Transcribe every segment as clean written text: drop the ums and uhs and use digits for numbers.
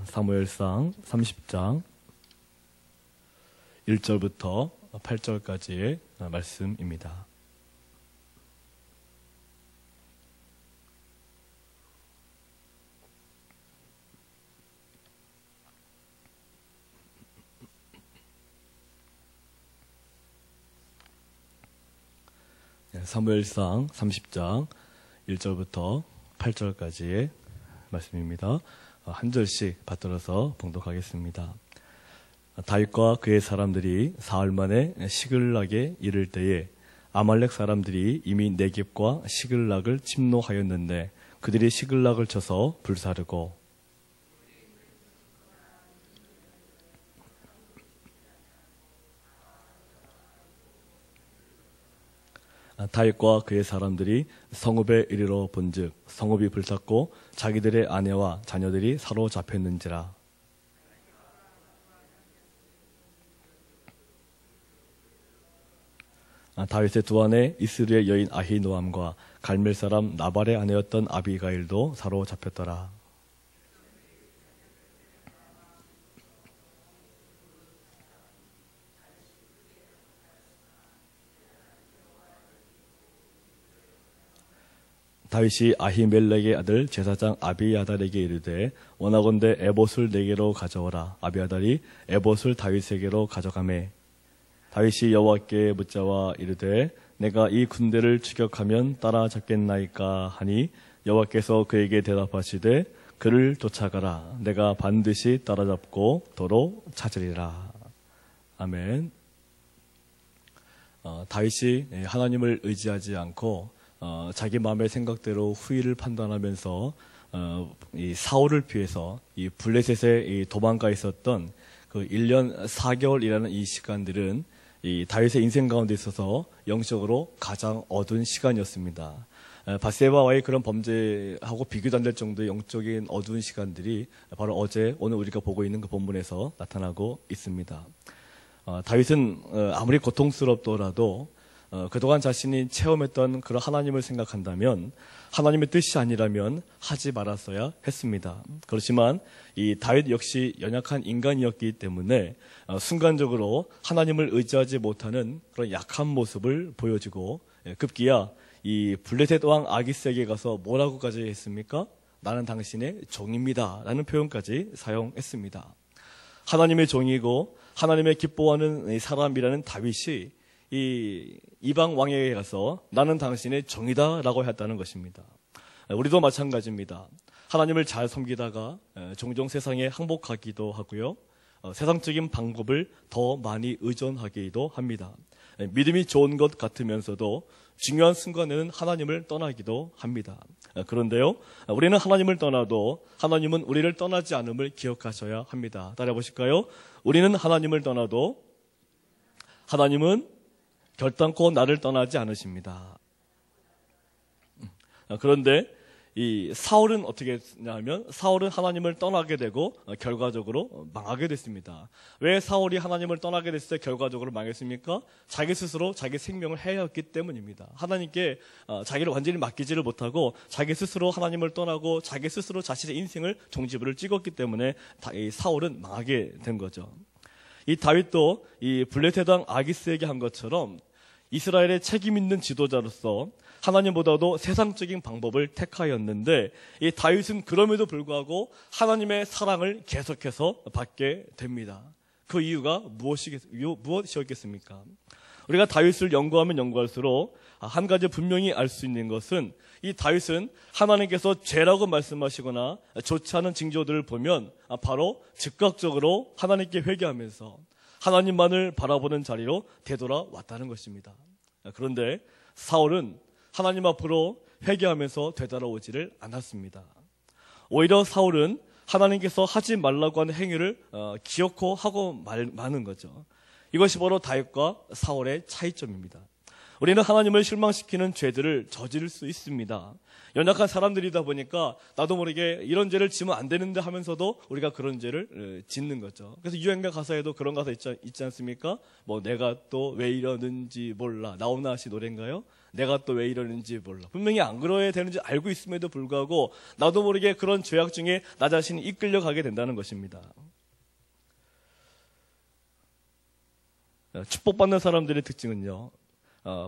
사무엘상 30장 1절부터 8절까지의 말씀입니다. 사무엘상 30장 1절부터 8절까지의 말씀입니다. 한 절씩 받들어서 봉독하겠습니다. 다윗과 그의 사람들이 사흘 만에 시글락에 이를 때에 아말렉 사람들이 이미 네겝과 시글락을 침노하였는데 그들이 시글락을 쳐서 불사르고 다윗과 그의 사람들이 성읍에 이르러 본즉 성읍이 불탔고 자기들의 아내와 자녀들이 사로잡혔는지라. 다윗의 두 아내 이스라엘 여인 아히노암과 갈멜 사람 나발의 아내였던 아비가일도 사로잡혔더라. 다윗이 아히멜렉의 아들 제사장 아비아달에게 이르되 원하건대 에봇을 내게로 가져오라. 아비아달이 에봇을 다윗에게로 가져가매 다윗이 여호와께 묻자와 이르되 내가 이 군대를 추격하면 따라잡겠나이까 하니 여호와께서 그에게 대답하시되 그를 쫓아가라. 내가 반드시 따라잡고 도로 찾으리라. 아멘. 다윗이 하나님을 의지하지 않고 자기 마음의 생각대로 후일을 판단하면서 이 사울을 피해서 이 블레셋에 도망가 있었던 그 1년 4개월이라는 이 시간들은 이 다윗의 인생 가운데 있어서 영적으로 가장 어두운 시간이었습니다. 밧세바와의 그런 범죄하고 비교도 안 될 정도의 영적인 어두운 시간들이 바로 오늘 우리가 보고 있는 그 본문에서 나타나고 있습니다. 다윗은 아무리 고통스럽더라도 그동안 자신이 체험했던 그런 하나님을 생각한다면 하나님의 뜻이 아니라면 하지 말았어야 했습니다. 그렇지만 이 다윗 역시 연약한 인간이었기 때문에 순간적으로 하나님을 의지하지 못하는 그런 약한 모습을 보여주고 급기야 이 블레셋 왕 아기스에게 가서 뭐라고까지 했습니까? 나는 당신의 종입니다 라는 표현까지 사용했습니다. 하나님의 종이고 하나님의 기뻐하는 사람이라는 다윗이 이 이방 왕에게 가서 나는 당신의 종이다 라고 했다는 것입니다. 우리도 마찬가지입니다. 하나님을 잘 섬기다가 종종 세상에 항복하기도 하고요. 세상적인 방법을 더 많이 의존하기도 합니다. 믿음이 좋은 것 같으면서도 중요한 순간에는 하나님을 떠나기도 합니다. 그런데요, 우리는 하나님을 떠나도 하나님은 우리를 떠나지 않음을 기억하셔야 합니다. 따라해 보실까요? 우리는 하나님을 떠나도 하나님은 결단코 나를 떠나지 않으십니다. 그런데 이 사울은 어떻게 했냐면 사울은 하나님을 떠나게 되고 결과적으로 망하게 됐습니다. 왜 사울이 하나님을 떠나게 됐을 때 결과적으로 망했습니까? 자기 스스로 자기 생명을 해였기 때문입니다. 하나님께 자기를 완전히 맡기지를 못하고 자기 스스로 하나님을 떠나고 자기 스스로 자신의 인생을 종지부를 찍었기 때문에 이 사울은 망하게 된 거죠. 이 다윗도 이 블레셋 왕 아기스에게 한 것처럼 이스라엘의 책임 있는 지도자로서 하나님보다도 세상적인 방법을 택하였는데 이 다윗은 그럼에도 불구하고 하나님의 사랑을 계속해서 받게 됩니다. 그 이유가 무엇이었겠습니까? 우리가 다윗을 연구하면 연구할수록 한 가지 분명히 알 수 있는 것은 이 다윗은 하나님께서 죄라고 말씀하시거나 좋지 않은 징조들을 보면 바로 즉각적으로 하나님께 회개하면서 하나님만을 바라보는 자리로 되돌아왔다는 것입니다. 그런데 사울은 하나님 앞으로 회개하면서 되돌아오지를 않았습니다. 오히려 사울은 하나님께서 하지 말라고 하는 행위를 기어코 하고 마는 거죠. 이것이 바로 다윗과 사울의 차이점입니다. 우리는 하나님을 실망시키는 죄들을 저지를 수 있습니다. 연약한 사람들이다 보니까 나도 모르게 이런 죄를 지면 안 되는데 하면서도 우리가 그런 죄를 짓는 거죠. 그래서 유행가 가사에도 그런 가사 있지 않습니까? 뭐 내가 또 왜 이러는지 몰라 나오나 씨 노래인가요? 내가 또 왜 이러는지 몰라. 분명히 안 그러야 되는지 알고 있음에도 불구하고 나도 모르게 그런 죄악 중에 나 자신이 이끌려가게 된다는 것입니다. 축복받는 사람들의 특징은요,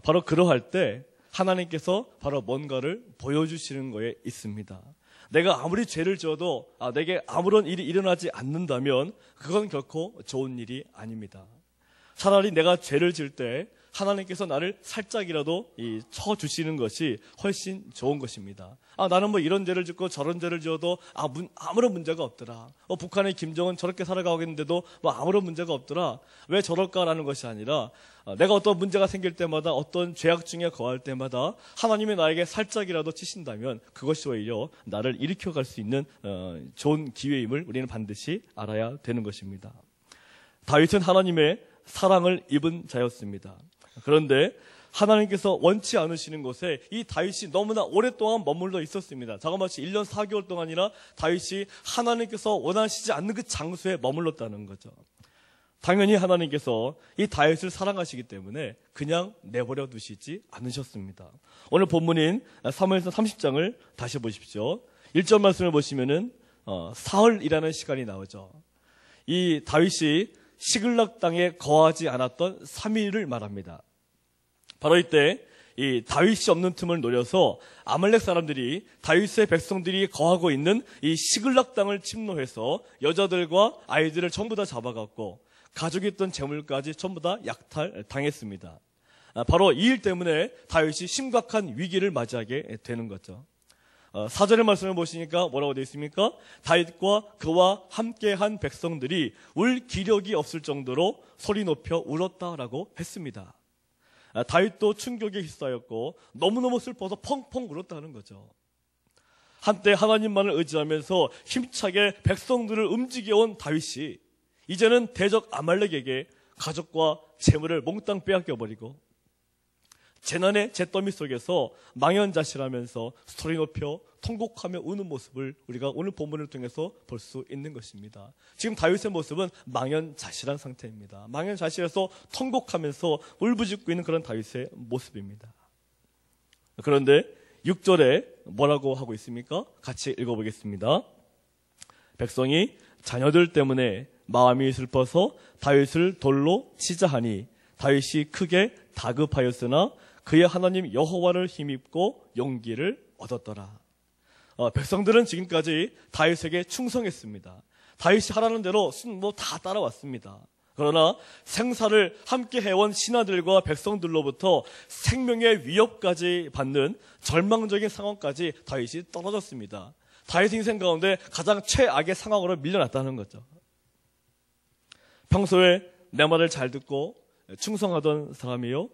바로 그러할 때 하나님께서 바로 뭔가를 보여주시는 거에 있습니다. 내가 아무리 죄를 지어도 내게 아무런 일이 일어나지 않는다면 그건 결코 좋은 일이 아닙니다. 차라리 내가 죄를 지을 때 하나님께서 나를 살짝이라도 쳐주시는 것이 훨씬 좋은 것입니다. 나는 뭐 이런 죄를 짓고 저런 죄를 지어도 아무런 문제가 없더라. 북한의 김정은 저렇게 살아가고 있는데도 뭐 아무런 문제가 없더라. 왜 저럴까라는 것이 아니라 내가 어떤 문제가 생길 때마다 어떤 죄악 중에 거할 때마다 하나님이 나에게 살짝이라도 치신다면 그것이 오히려 나를 일으켜갈 수 있는 좋은 기회임을 우리는 반드시 알아야 되는 것입니다. 다윗은 하나님의 사랑을 입은 자였습니다. 그런데 하나님께서 원치 않으시는 곳에 이 다윗이 너무나 오랫동안 머물러 있었습니다. 자그마치 1년 4개월 동안이나 다윗이 하나님께서 원하시지 않는 그 장소에 머물렀다는 거죠. 당연히 하나님께서 이 다윗을 사랑하시기 때문에 그냥 내버려 두시지 않으셨습니다. 오늘 본문인 사무엘상 30장을 다시 보십시오. 1절 말씀을 보시면은 사흘이라는 시간이 나오죠. 이 다윗이 시글락 땅에 거하지 않았던 3일을 말합니다. 바로 이때 이 다윗이 없는 틈을 노려서 아말렉 사람들이 다윗의 백성들이 거하고 있는 이 시글락 땅을 침노해서 여자들과 아이들을 전부 다 잡아갔고 가지고 있던 재물까지 전부 다 약탈당했습니다. 바로 이 일 때문에 다윗이 심각한 위기를 맞이하게 되는 거죠. 4절의 말씀을 보시니까 뭐라고 되어 있습니까? 다윗과 그와 함께한 백성들이 울 기력이 없을 정도로 소리 높여 울었다라고 했습니다. 다윗도 충격에 휩싸였고 너무너무 슬퍼서 펑펑 울었다는 거죠. 한때 하나님만을 의지하면서 힘차게 백성들을 움직여온 다윗이 이제는 대적 아말렉에게 가족과 재물을 몽땅 빼앗겨버리고 재난의 잿더미 속에서 망연자실하면서 소리 높여 통곡하며 우는 모습을 우리가 오늘 본문을 통해서 볼 수 있는 것입니다. 지금 다윗의 모습은 망연자실한 상태입니다. 망연자실해서 통곡하면서 울부짖고 있는 그런 다윗의 모습입니다. 그런데 6절에 뭐라고 하고 있습니까? 같이 읽어보겠습니다. 백성이 자녀들 때문에 마음이 슬퍼서 다윗을 돌로 치자 하니 다윗이 크게 다급하였으나 그의 하나님 여호와를 힘입고 용기를 얻었더라. 백성들은 지금까지 다윗에게 충성했습니다. 다윗이 하라는 대로 다 따라왔습니다. 그러나 생사를 함께 해온 신하들과 백성들로부터 생명의 위협까지 받는 절망적인 상황까지 다윗이 떨어졌습니다. 다윗 인생 가운데 가장 최악의 상황으로 밀려났다는 거죠. 평소에 내 말을 잘 듣고 충성하던 사람이요,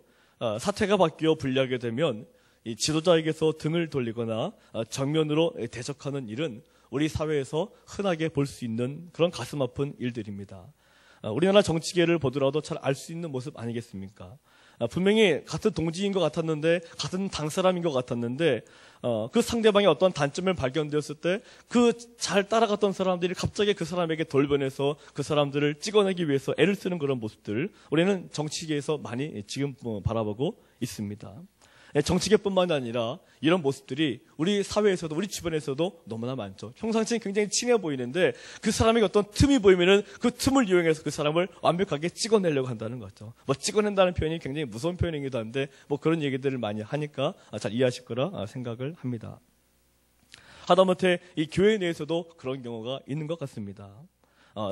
사태가 바뀌어 불리하게 되면 이 지도자에게서 등을 돌리거나 정면으로 대적하는 일은 우리 사회에서 흔하게 볼 수 있는 그런 가슴 아픈 일들입니다. 우리나라 정치계를 보더라도 잘 알 수 있는 모습 아니겠습니까? 분명히 같은 동지인 것 같았는데, 같은 당 사람인 것 같았는데, 그 상대방의 어떤 단점을 발견되었을 때 그 잘 따라갔던 사람들이 갑자기 그 사람에게 돌변해서 그 사람들을 찍어내기 위해서 애를 쓰는 그런 모습들, 우리는 정치계에서 많이 지금 바라보고 있습니다. 정치계뿐만 아니라 이런 모습들이 우리 사회에서도 우리 주변에서도 너무나 많죠. 평상시엔 굉장히 친해 보이는데 그 사람에게 어떤 틈이 보이면은 그 틈을 이용해서 그 사람을 완벽하게 찍어내려고 한다는 거죠. 찍어낸다는 표현이 굉장히 무서운 표현이기도 한데 그런 얘기들을 많이 하니까 잘 이해하실 거라 생각을 합니다. 하다못해 이 교회 내에서도 그런 경우가 있는 것 같습니다.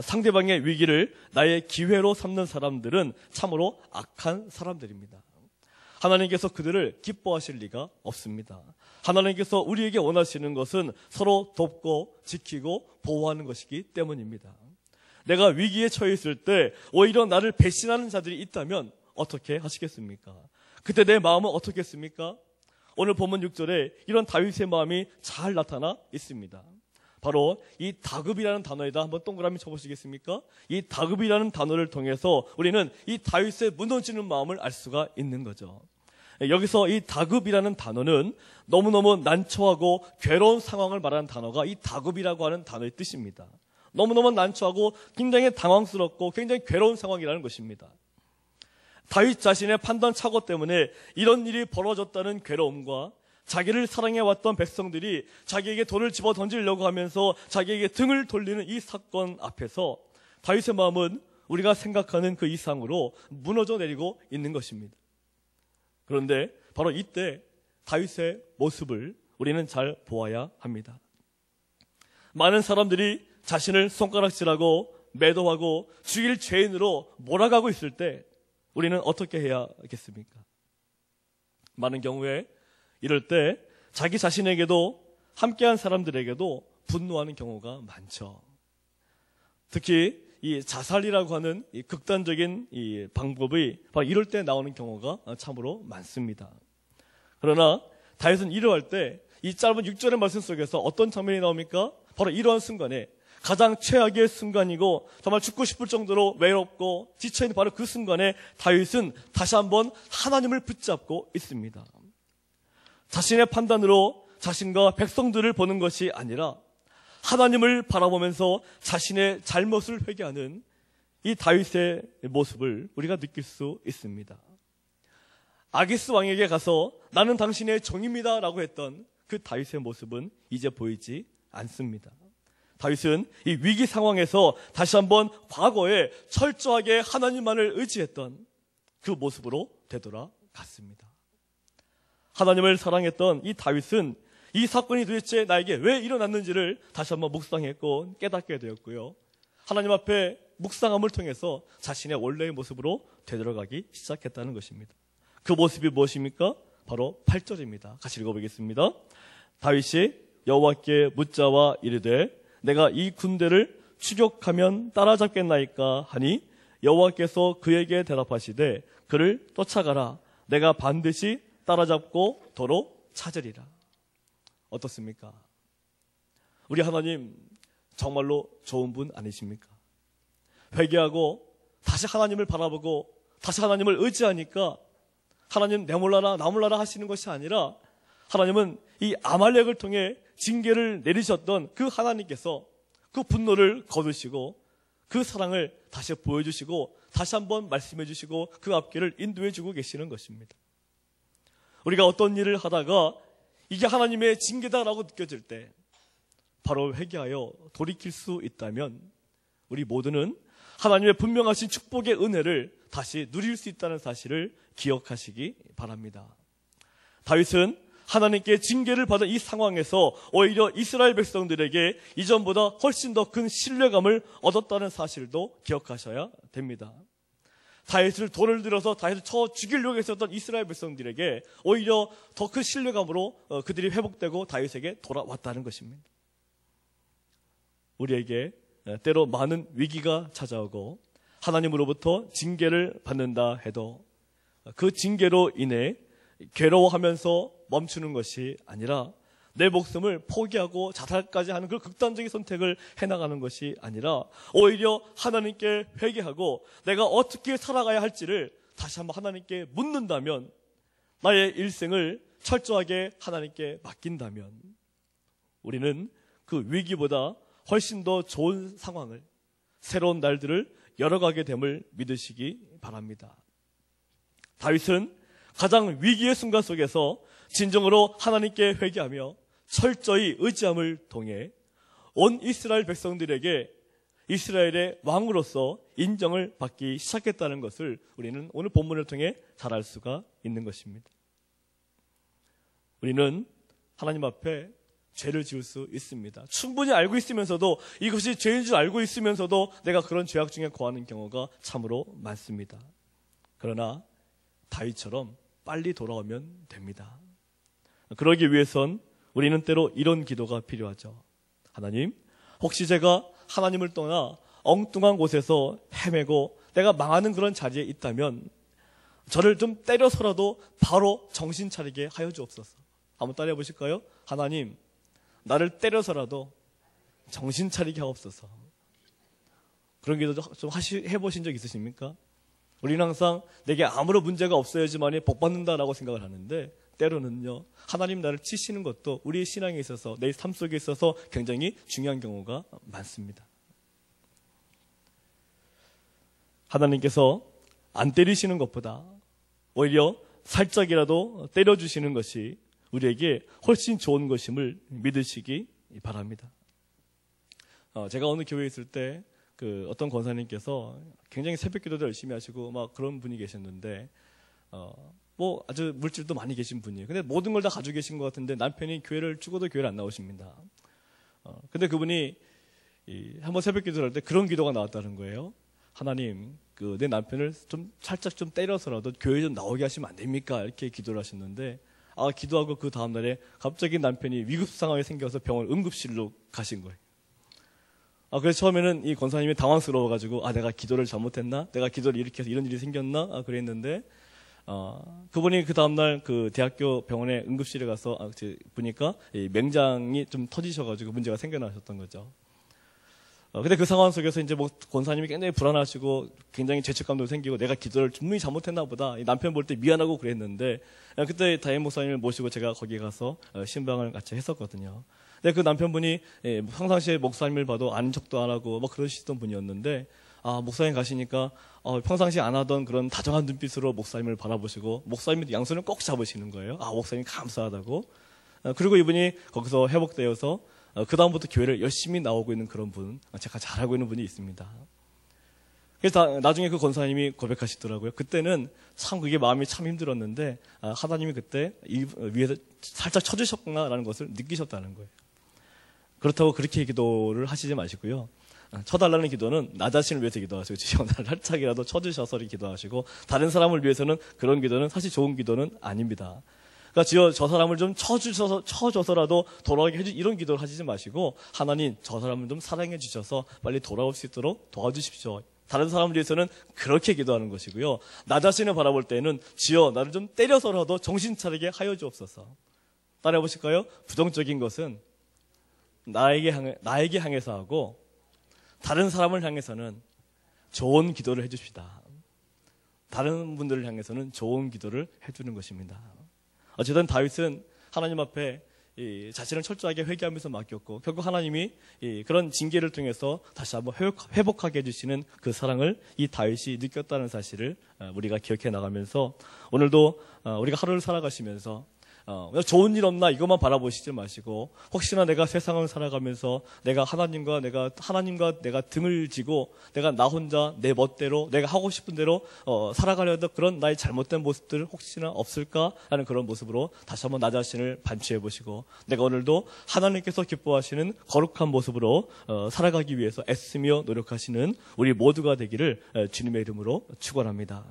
상대방의 위기를 나의 기회로 삼는 사람들은 참으로 악한 사람들입니다. 하나님께서 그들을 기뻐하실 리가 없습니다. 하나님께서 우리에게 원하시는 것은 서로 돕고 지키고 보호하는 것이기 때문입니다. 내가 위기에 처해 있을 때 오히려 나를 배신하는 자들이 있다면 어떻게 하시겠습니까? 그때 내 마음은 어떻겠습니까? 오늘 본문 6절에 이런 다윗의 마음이 잘 나타나 있습니다. 바로 이 다급이라는 단어에다 한번 동그라미 쳐보시겠습니까? 이 다급이라는 단어를 통해서 우리는 이 다윗의 무너지는 마음을 알 수가 있는 거죠. 여기서 이 다급이라는 단어는 너무너무 난처하고 괴로운 상황을 말하는 단어가 이 다급이라고 하는 단어의 뜻입니다. 너무너무 난처하고 굉장히 당황스럽고 굉장히 괴로운 상황이라는 것입니다. 다윗 자신의 판단 착오 때문에 이런 일이 벌어졌다는 괴로움과 자기를 사랑해왔던 백성들이 자기에게 돌을 집어 던지려고 하면서 자기에게 등을 돌리는 이 사건 앞에서 다윗의 마음은 우리가 생각하는 그 이상으로 무너져 내리고 있는 것입니다. 그런데 바로 이때 다윗의 모습을 우리는 잘 보아야 합니다. 많은 사람들이 자신을 손가락질하고 매도하고 죽일 죄인으로 몰아가고 있을 때 우리는 어떻게 해야겠습니까? 많은 경우에 이럴 때 자기 자신에게도 함께한 사람들에게도 분노하는 경우가 많죠. 특히 이 자살이라고 하는 이 극단적인 이 방법이 바로 이럴 때 나오는 경우가 참으로 많습니다. 그러나 다윗은 이러할 때 이 짧은 6절의 말씀 속에서 어떤 장면이 나옵니까? 바로 이러한 순간에 가장 최악의 순간이고 정말 죽고 싶을 정도로 외롭고 지쳐있는 바로 그 순간에 다윗은 다시 한번 하나님을 붙잡고 있습니다. 자신의 판단으로 자신과 백성들을 보는 것이 아니라 하나님을 바라보면서 자신의 잘못을 회개하는 이 다윗의 모습을 우리가 느낄 수 있습니다. 아기스 왕에게 가서 나는 당신의 종입니다 라고 했던 그 다윗의 모습은 이제 보이지 않습니다. 다윗은 이 위기 상황에서 다시 한번 과거에 철저하게 하나님만을 의지했던 그 모습으로 되돌아갔습니다. 하나님을 사랑했던 이 다윗은 이 사건이 도대체 나에게 왜 일어났는지를 다시 한번 묵상했고 깨닫게 되었고요. 하나님 앞에 묵상함을 통해서 자신의 원래의 모습으로 되돌아가기 시작했다는 것입니다. 그 모습이 무엇입니까? 바로 8절입니다. 같이 읽어보겠습니다. 다윗이 여호와께 묻자와 이르되 내가 이 군대를 추격하면 따라잡겠나이까 하니 여호와께서 그에게 대답하시되 그를 쫓아가라. 내가 반드시 따라잡고 도로 찾으리라. 어떻습니까? 우리 하나님 정말로 좋은 분 아니십니까? 회개하고 다시 하나님을 바라보고 다시 하나님을 의지하니까 하나님 내 몰라라 나 몰라라 하시는 것이 아니라 하나님은 이 아말렉을 통해 징계를 내리셨던 그 하나님께서 그 분노를 거두시고 그 사랑을 다시 보여주시고 다시 한번 말씀해 주시고 그 앞길을 인도해 주고 계시는 것입니다. 우리가 어떤 일을 하다가 이게 하나님의 징계다라고 느껴질 때 바로 회개하여 돌이킬 수 있다면 우리 모두는 하나님의 분명하신 축복의 은혜를 다시 누릴 수 있다는 사실을 기억하시기 바랍니다. 다윗은 하나님께 징계를 받은 이 상황에서 오히려 이스라엘 백성들에게 이전보다 훨씬 더 큰 신뢰감을 얻었다는 사실도 기억하셔야 됩니다. 다윗을 돌을 들어서 다윗을 쳐 죽이려고 했었던 이스라엘 백성들에게 오히려 더 큰 신뢰감으로 그들이 회복되고 다윗에게 돌아왔다는 것입니다. 우리에게 때로 많은 위기가 찾아오고 하나님으로부터 징계를 받는다 해도 그 징계로 인해 괴로워하면서 멈추는 것이 아니라 내 목숨을 포기하고 자살까지 하는 그 극단적인 선택을 해나가는 것이 아니라 오히려 하나님께 회개하고 내가 어떻게 살아가야 할지를 다시 한번 하나님께 묻는다면, 나의 일생을 철저하게 하나님께 맡긴다면 우리는 그 위기보다 훨씬 더 좋은 상황을, 새로운 날들을 열어가게 됨을 믿으시기 바랍니다. 다윗은 가장 위기의 순간 속에서 진정으로 하나님께 회개하며 철저히 의지함을 통해 온 이스라엘 백성들에게 이스라엘의 왕으로서 인정을 받기 시작했다는 것을 우리는 오늘 본문을 통해 잘 알 수가 있는 것입니다. 우리는 하나님 앞에 죄를 지을 수 있습니다. 충분히 알고 있으면서도, 이것이 죄인 줄 알고 있으면서도 내가 그런 죄악 중에 거하는 경우가 참으로 많습니다. 그러나 다윗처럼 빨리 돌아오면 됩니다. 그러기 위해선 우리는 때로 이런 기도가 필요하죠. 하나님, 혹시 제가 하나님을 떠나 엉뚱한 곳에서 헤매고 내가 망하는 그런 자리에 있다면 저를 좀 때려서라도 바로 정신 차리게 하여 주옵소서. 한번 따라해 보실까요? 하나님, 나를 때려서라도 정신 차리게 하옵소서. 그런 기도 좀 해보신 적 있으십니까? 우리는 항상 내게 아무런 문제가 없어야지만 복 받는다라고 생각을 하는데, 때로는요, 하나님 나를 치시는 것도 우리의 신앙에 있어서, 내 삶 속에 있어서 굉장히 중요한 경우가 많습니다. 하나님께서 안 때리시는 것보다 오히려 살짝이라도 때려주시는 것이 우리에게 훨씬 좋은 것임을 믿으시기 바랍니다. 제가 어느 교회에 있을 때 어떤 권사님께서 굉장히 새벽 기도도 열심히 하시고 막 그런 분이 계셨는데 뭐 아주 물질도 많이 계신 분이에요. 근데 모든 걸 다 가지고 계신 것 같은데 남편이 교회를 죽어도 교회를 안 나오십니다. 근데 그분이 한번 새벽 기도를 할 때 그런 기도가 나왔다는 거예요. 하나님, 내 남편을 좀 살짝 좀 때려서라도 교회 좀 나오게 하시면 안 됩니까? 이렇게 기도를 하셨는데 기도하고 그 다음날에 갑자기 남편이 위급 상황이 생겨서 병원 응급실로 가신 거예요. 그래서 처음에는 이 권사님이 당황스러워가지고 내가 기도를 잘못했나? 내가 기도를 이렇게 해서 이런 일이 생겼나? 그랬는데 그분이 그 다음날 그 대학교 병원에 응급실에 가서 보니까 이 맹장이 좀 터지셔가지고 문제가 생겨나셨던 거죠. 근데 그 상황 속에서 이제 뭐 권사님이 굉장히 불안하시고 굉장히 죄책감도 생기고 내가 기도를 분명히 잘못했나 보다. 남편 볼 때 미안하고 그랬는데 그때 다임 목사님을 모시고 제가 거기 가서 신방을 같이 했었거든요. 근데 그 남편분이 평상시에 목사님을 봐도 아는 척도 안 하고 뭐 그러시던 분이었는데 목사님 가시니까 평상시에 안 하던 그런 다정한 눈빛으로 목사님을 바라보시고 목사님이 양손을 꼭 잡으시는 거예요. 목사님 감사하다고. 그리고 이분이 거기서 회복되어서 그 다음부터 교회를 열심히 나오고 있는 그런 분, 제가 잘하고 있는 분이 있습니다. 그래서 나중에 그 권사님이 고백하시더라고요. 그때는 참 그게 마음이 참 힘들었는데 하나님이 그때 위에서 살짝 쳐주셨구나라는 것을 느끼셨다는 거예요. 그렇다고 그렇게 기도를 하시지 마시고요. 쳐달라는 기도는 나 자신을 위해서 기도하시고 주여 나를 살짝이라도 쳐주셔서 기도하시고 다른 사람을 위해서는 그런 기도는 사실 좋은 기도는 아닙니다. 그러니까 주여 저 사람을 좀 쳐줘서라도 돌아오게 해주 이런 기도를 하시지 마시고 하나님 저 사람을 좀 사랑해 주셔서 빨리 돌아올 수 있도록 도와주십시오. 다른 사람을 위해서는 그렇게 기도하는 것이고요. 나 자신을 바라볼 때는 주여 나를 좀 때려서라도 정신 차리게 하여 주옵소서. 따라해 보실까요? 부정적인 것은 나에게 향해서 하고 다른 사람을 향해서는 좋은 기도를 해줍시다. 다른 분들을 향해서는 좋은 기도를 해주는 것입니다. 어쨌든 다윗은 하나님 앞에 자신을 철저하게 회개하면서 맡겼고 결국 하나님이 그런 징계를 통해서 다시 한번 회복하게 해주시는 그 사랑을 이 다윗이 느꼈다는 사실을 우리가 기억해 나가면서 오늘도 우리가 하루를 살아가시면서 좋은 일 없나 이것만 바라보시지 마시고 혹시나 내가 세상을 살아가면서 내가 하나님과 내가 등을 지고 내가 나 혼자 내 멋대로 내가 하고 싶은 대로 살아가려던 그런 나의 잘못된 모습들 혹시나 없을까라는 그런 모습으로 다시 한번 나 자신을 반추해 보시고 내가 오늘도 하나님께서 기뻐하시는 거룩한 모습으로 살아가기 위해서 애쓰며 노력하시는 우리 모두가 되기를 주님의 이름으로 축원합니다.